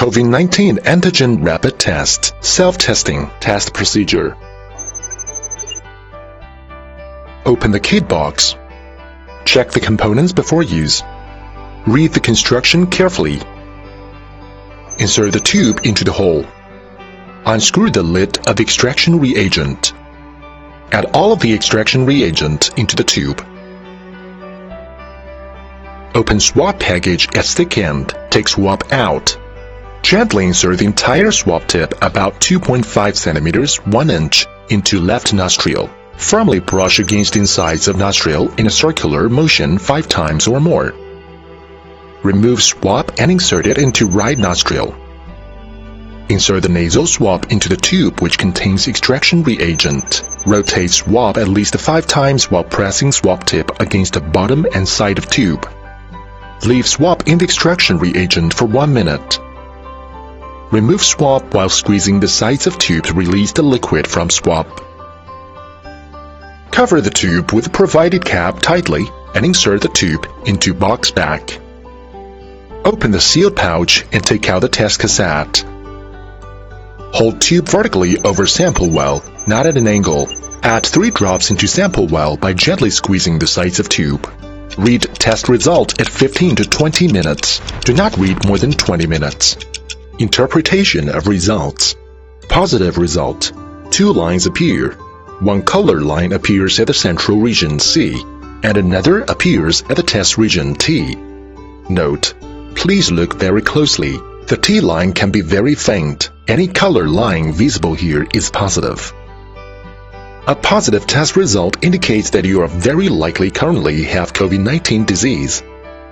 COVID-19 antigen rapid test, self-testing test procedure. Open the kit box. Check the components before use. Read the construction carefully. Insert the tube into the hole. Unscrew the lid of the extraction reagent. Add all of the extraction reagent into the tube. Open swab package at stick end. Take swab out. Gently insert the entire swab tip about 2.5 centimeters 1 inch into left nostril. Firmly brush against the insides of nostril in a circular motion 5 times or more. Remove swab and insert it into right nostril. Insert the nasal swab into the tube which contains extraction reagent. Rotate swab at least 5 times while pressing swab tip against the bottom and side of tube. Leave swab in the extraction reagent for 1 minute. Remove swab while squeezing the sides of tube to release the liquid from swab. Cover the tube with the provided cap tightly and insert the tube into box back. Open the sealed pouch and take out the test cassette. Hold tube vertically over sample well, not at an angle. Add 3 drops into sample well by gently squeezing the sides of tube. Read test result at 15 to 20 minutes. Do not read more than 20 minutes. Interpretation of results. Positive result. 2 lines appear. 1 color line appears at the central region C, and another appears at the test region T. Note: please look very closely. The T line can be very faint. Any color line visible here is positive. A positive test result indicates that you are very likely currently have COVID-19 disease.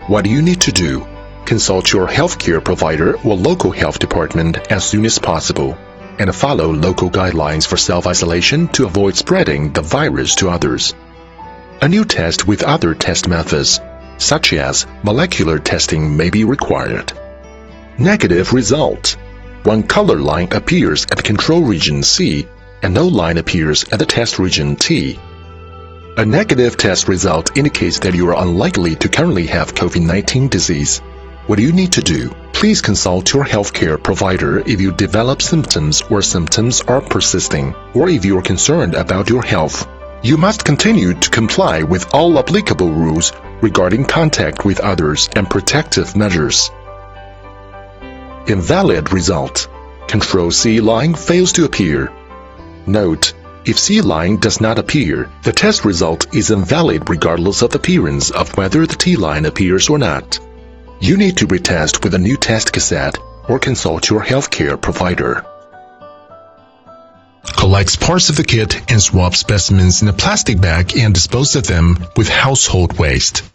What do you need to do? Consult your healthcare provider or local health department as soon as possible, and follow local guidelines for self-isolation to avoid spreading the virus to others. A new test with other test methods, such as molecular testing, may be required. Negative result. 1 color line appears at the control region C, and no line appears at the test region T. A negative test result indicates that you are unlikely to currently have COVID-19 disease. What do you need to do? Please consult your healthcare provider if you develop symptoms or symptoms are persisting, or if you are concerned about your health. You must continue to comply with all applicable rules regarding contact with others and protective measures. Invalid result. Control C line fails to appear. Note: if C line does not appear, the test result is invalid regardless of the appearance of whether the T line appears or not. You need to retest with a new test cassette or consult your healthcare provider. Collect parts of the kit and swab specimens in a plastic bag and dispose of them with household waste.